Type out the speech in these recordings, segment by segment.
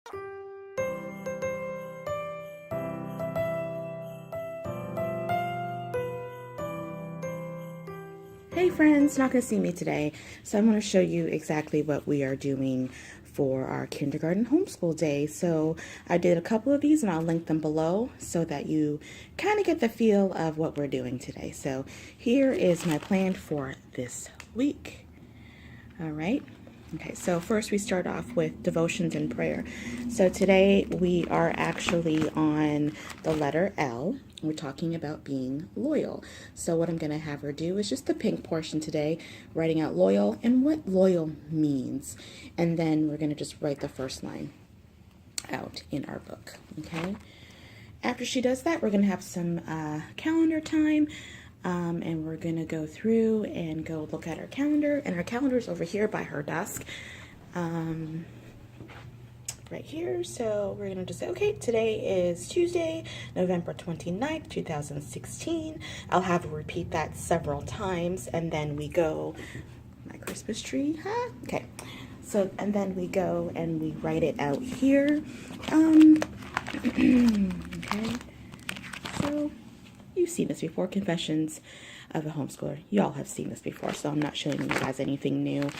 Hey friends, not going to see me today, so I'm going to show you exactly what we are doing for our kindergarten homeschool day. So I did a couple of these and I'll link them below so that you kind of get the feel of what we're doing today. So here is my plan for this week. All right. Okay, so first we start off with devotions and prayer. So today we are actually on the letter L. We're talking about being loyal. So what I'm going to have her do is just the pink portion today, writing out loyal and what loyal means. And then we're going to just write the first line out in our book, okay? After she does that, we're going to have some calendar time. And we're going to go through and go look at our calendar. And our calendar is over here by her desk. Right here. So we're going to just say, okay, today is Tuesday, November 29th, 2016. I'll have her repeat that several times. And then we go, my Christmas tree, huh? Okay. So, and then we go and we write it out here. Okay. So you've seen this before, Confessions of a Homeschooler. Y'all have seen this before, so I'm not showing you guys anything new.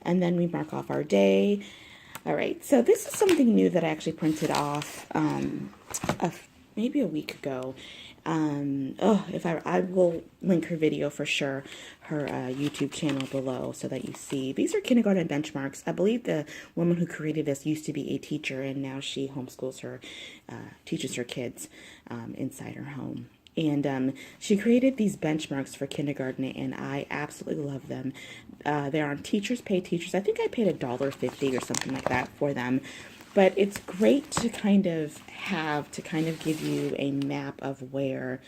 And then we mark off our day. All right, so this is something new that I actually printed off maybe a week ago. I will link her video for sure, her YouTube channel below, so that you see. These are kindergarten benchmarks. I believe the woman who created this used to be a teacher, and now she homeschools her, teaches her kids inside her home. And she created these benchmarks for kindergarten, and I absolutely love them. They're on Teachers Pay Teachers. I think I paid $1.50 or something like that for them. But it's great to kind of give you a map of where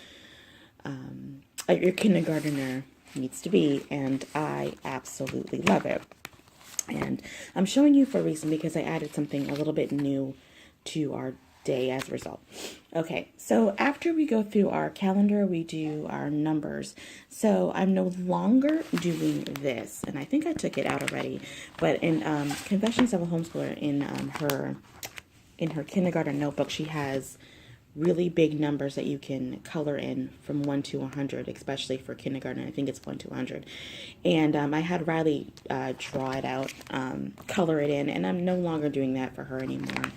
your kindergartner needs to be, and I absolutely love it. And I'm showing you for a reason, because I added something a little bit new to our day as a result. Okay, so after we go through our calendar, we do our numbers. So I'm no longer doing this, and I think I took it out already, but in Confessions of a Homeschooler, in her kindergarten notebook, she has really big numbers that you can color in from 1 to 100, especially for kindergarten. I think it's 1 to 100. And I had Riley draw it out, color it in, and I'm no longer doing that for her anymore.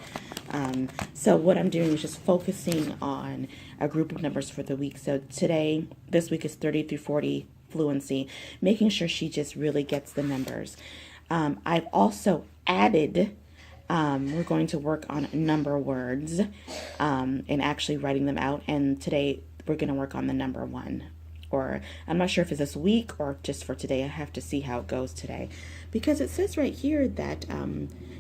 So what I'm doing is just focusing on a group of numbers for the week. So this week is 30 through 40 fluency, making sure she just really gets the numbers. I've also added, we're going to work on number words and actually writing them out. And today we're going to work on the number 1. Or I'm not sure if it's this week or just for today. I have to see how it goes today. Because it says right here that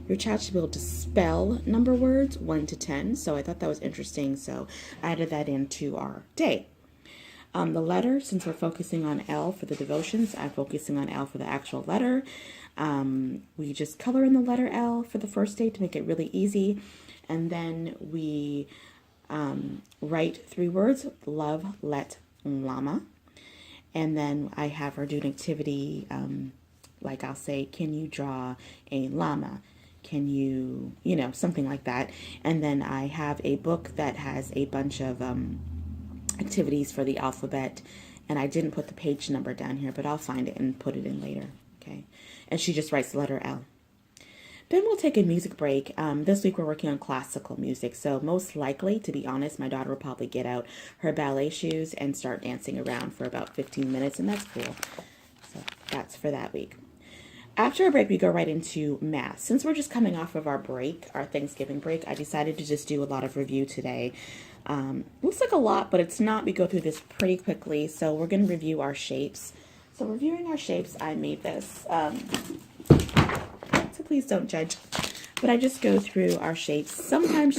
your child should be able to spell number words 1 to 10. So I thought that was interesting. So I added that into our day. The letter, since we're focusing on L for the devotions, I'm focusing on L for the actual letter. We just color in the letter L for the first day to make it really easy. And then we write 3 words: love, let, llama. And then I have her do an activity, like I'll say, can you draw a llama? Can you, something like that. And then I have a book that has a bunch of activities for the alphabet. And I didn't put the page number down here, but I'll find it and put it in later. Okay. And she just writes the letter L. Then we'll take a music break. This week we're working on classical music. So most likely, to be honest, my daughter will probably get out her ballet shoes and start dancing around for about 15 minutes, and that's cool. So that's for that week. After our break, we go right into math. Since we're just coming off of our break, our Thanksgiving break, I decided to just do a lot of review today. Looks like a lot, but it's not. We go through this pretty quickly. So we're going to review our shapes. So reviewing our shapes, I made this. So please don't judge. But I just go through our shapes. Sometimes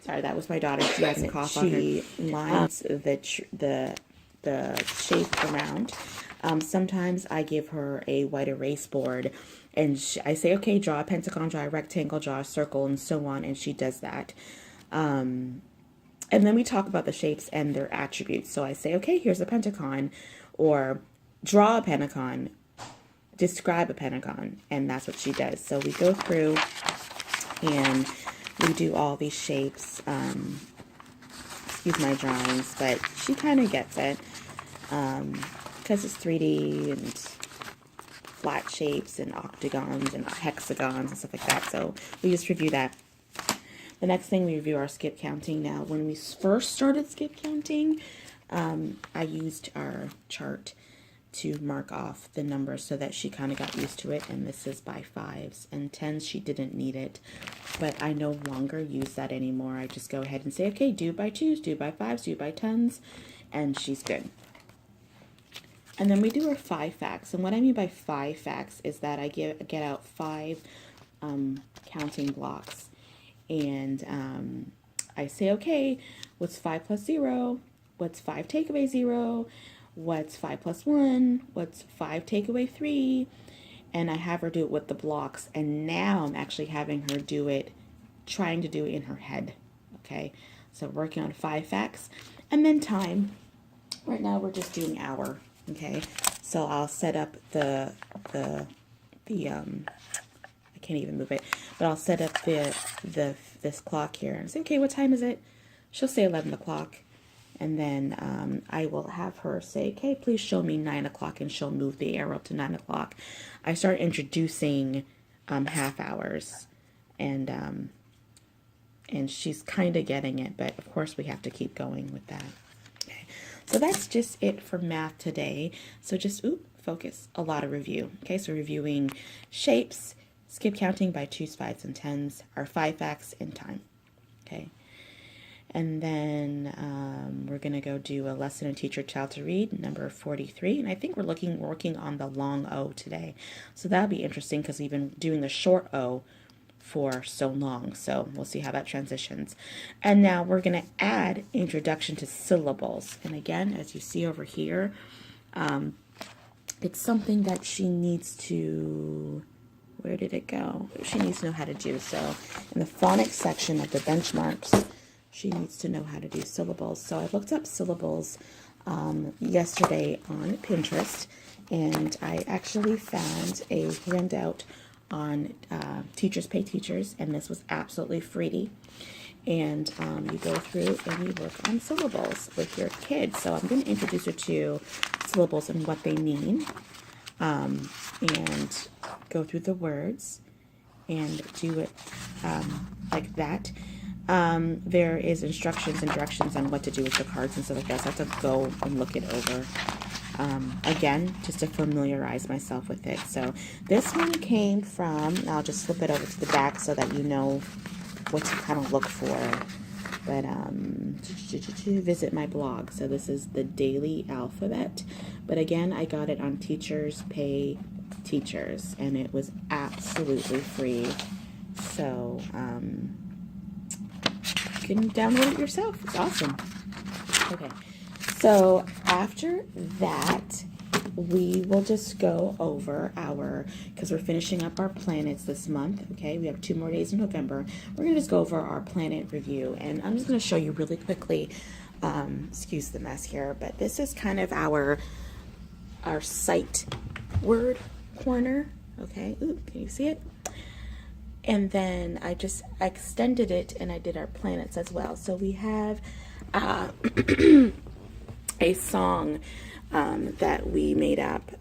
sorry, that was my daughter. She has a cough on her. She lines the shape around. Sometimes I give her a white erase board, and I say, okay, draw a pentagon, draw a rectangle, draw a circle, and so on, and she does that. And then we talk about the shapes and their attributes. So I say, okay, here's a pentagon, or draw a pentagon, describe a pentagon, and that's what she does. So we go through and we do all these shapes. Excuse my drawings, but she kind of gets it because it's 3D and flat shapes and octagons and hexagons and stuff like that. So we just review that. The next thing we review our skip counting. Now, when we first started skip counting, I used our chart to mark off the numbers so that she kind of got used to it. And this is by 5s and 10s. She didn't need it, but I no longer use that anymore. I just go ahead and say, okay, do by 2s, do by 5s, do by 10s, and she's good. And then we do our 5 facts. And what I mean by 5 facts is that I get out 5 counting blocks. And I say, okay, what's 5 plus 0? What's 5 take away 0? What's 5 plus 1? What's 5 take away 3? And I have her do it with the blocks. And now I'm actually having her do it, trying to do it in her head. Okay, so working on 5 facts. And then time. Right now we're just doing hour. Okay, so I'll set up the I can't even move it, but I'll set up this clock here and say, okay, what time is it? She'll say 11 o'clock, and then I will have her say, okay, please show me 9 o'clock, and she'll move the arrow to 9 o'clock. I start introducing half hours, and she's kind of getting it, but of course we have to keep going with that. Okay, so that's just it for math today. So just focus, a lot of review. Okay, so reviewing shapes, skip counting by 2s, 5s, and 10s, our 5 facts, and time. Okay, and then we're going to go do a lesson in Teach Your Child to Read, number 43. And I think we're working on the long O today. So that'll be interesting because we've been doing the short O for so long. So we'll see how that transitions. And now we're going to add introduction to syllables. And again, as you see over here, it's something that she needs to... Where did it go? She needs to know how to do. So in the phonics section of the benchmarks, she needs to know how to do syllables. So I looked up syllables yesterday on Pinterest, and I actually found a handout on Teachers Pay Teachers, and this was absolutely free. And you go through and you work on syllables with your kids. So I'm going to introduce her to syllables and what they mean. And go through the words and do it like that. There is instructions and directions on what to do with the cards and stuff like that. So I have to go and look it over again, just to familiarize myself with it. So this one came from, I'll just flip it over to the back so that you know what to kind of look for. But visit my blog. So this is the daily alphabet. But again, I got it on Teachers Pay Teachers, and it was absolutely free. So you can download it yourself. It's awesome. Okay. So after that, we will just go over because we're finishing up our planets this month, okay? We have 2 more days in November. We're going to just go over our planet review, and I'm just going to show you really quickly, excuse the mess here, but this is kind of our sight word corner, okay? Ooh, can you see it? And then I just extended it, and I did our planets as well. So we have a song that we made up.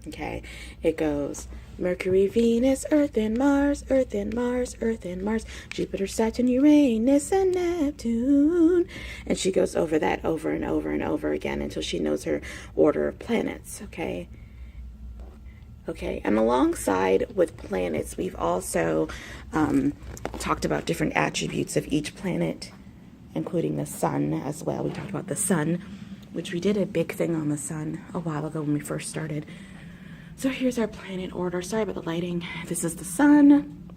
Okay, it goes Mercury, Venus, Earth and Mars, Earth and Mars, Earth and Mars, Jupiter, Saturn, Uranus, and Neptune. And she goes over that over and over and over again until she knows her order of planets. Okay. Okay, and alongside with planets, we've also talked about different attributes of each planet, including the sun as well. We talked about the sun, which we did a big thing on the sun a while ago when we first started. So here's our planet order. Sorry about the lighting. This is the sun,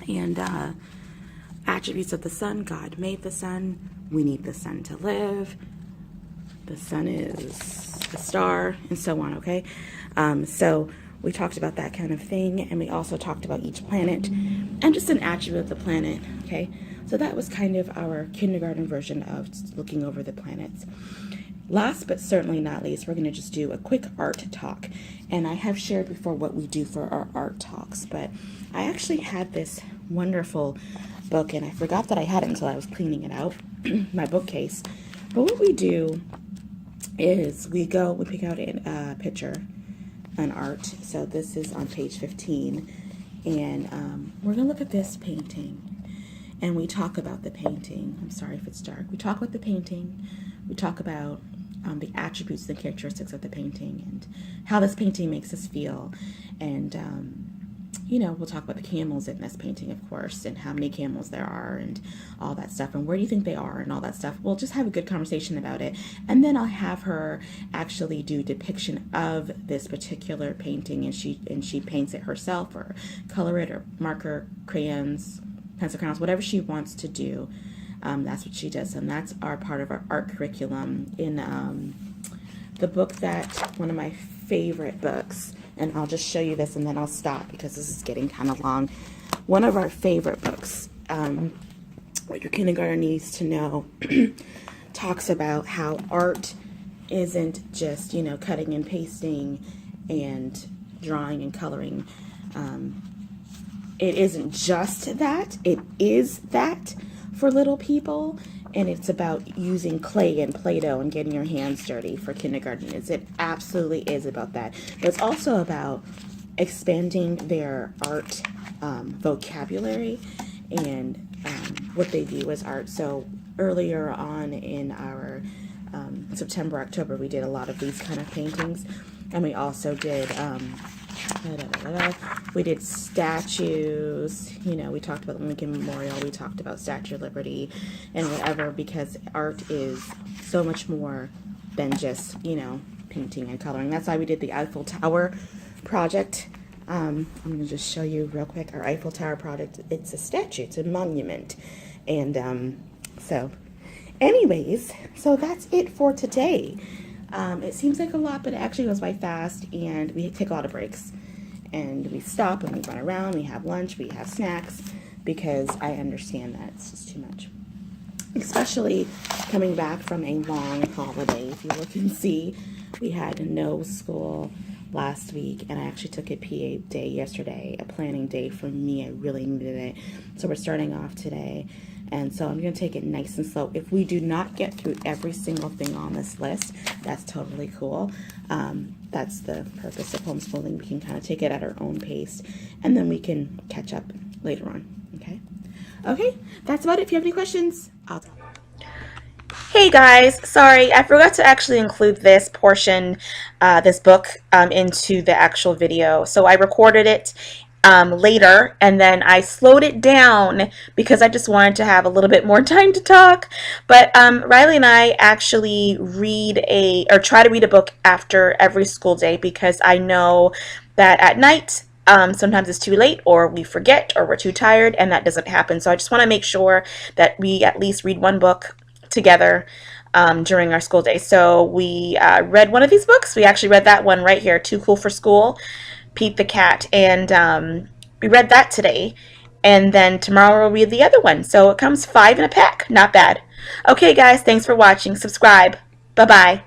and attributes of the sun. God made the sun. We need the sun to live. The sun is a star, and so on, okay? So we talked about that kind of thing, and we also talked about each planet and just an attribute of the planet, okay? So that was kind of our kindergarten version of looking over the planets. Last but certainly not least, we're going to just do a quick art talk. And I have shared before what we do for our art talks, but I actually had this wonderful book, and I forgot that I had it until I was cleaning it out, my bookcase. But what we do is we pick out a picture, an art. So this is on page 15, and we're gonna look at this painting, and we talk about the painting. I'm sorry if it's dark. We talk about the painting. We talk about the attributes, the characteristics of the painting, and how this painting makes us feel. And you know, we'll talk about the camels in this painting, of course, and how many camels there are and all that stuff, and where do you think they are and all that stuff. We'll just have a good conversation about it, and then I'll have her actually do depiction of this particular painting, and she paints it herself, or color it, or marker, crayons, pencil crayons, whatever she wants to do. That's what she does, and that's our part of our art curriculum in the book that, one of my favorite books, and I'll just show you this and then I'll stop because this is getting kind of long. One of our favorite books, What Your Kindergarten Needs to Know, talks about how art isn't just, you know, cutting and pasting and drawing and coloring. It isn't just that, it is that for little people, and it's about using clay and Play-Doh and getting your hands dirty for kindergartners. It absolutely is about that. But it's also about expanding their art vocabulary and what they view as art. So earlier on in our September, October, we did a lot of these kind of paintings, and we also did we did statues. You know, we talked about the Lincoln Memorial, we talked about Statue of Liberty and whatever, because art is so much more than just, you know, painting and coloring. That's why we did the Eiffel Tower project. I'm going to just show you real quick our Eiffel Tower project. It's a statue, it's a monument. And so anyways, so that's it for today. It seems like a lot, but it actually goes by fast, and we take a lot of breaks, and we stop and we run around, we have lunch, we have snacks, because I understand that it's just too much, especially coming back from a long holiday. If you look and see, we had no school last week, and I actually took a PA day yesterday, a planning day for me. I really needed it, so we're starting off today. And so I'm going to take it nice and slow. If we do not get through every single thing on this list, that's totally cool. That's the purpose of homeschooling. We can kind of take it at our own pace, and then we can catch up later on. Okay, that's about it. If you have any questions, I'll... Hey guys, sorry, I forgot to actually include this portion, this book, into the actual video. So I recorded it later, and then I slowed it down because I just wanted to have a little bit more time to talk. But Riley and I actually try to read a book after every school day, because I know that at night sometimes it's too late, or we forget, or we're too tired, and that doesn't happen. So I just want to make sure that we at least read one book together during our school day. So we read one of these books. We actually read that one right here, Too Cool for School, Pete the Cat, and we read that today, and then tomorrow we'll read the other one. So it comes 5 in a pack. Not bad. Okay guys, thanks for watching. Subscribe. Bye bye.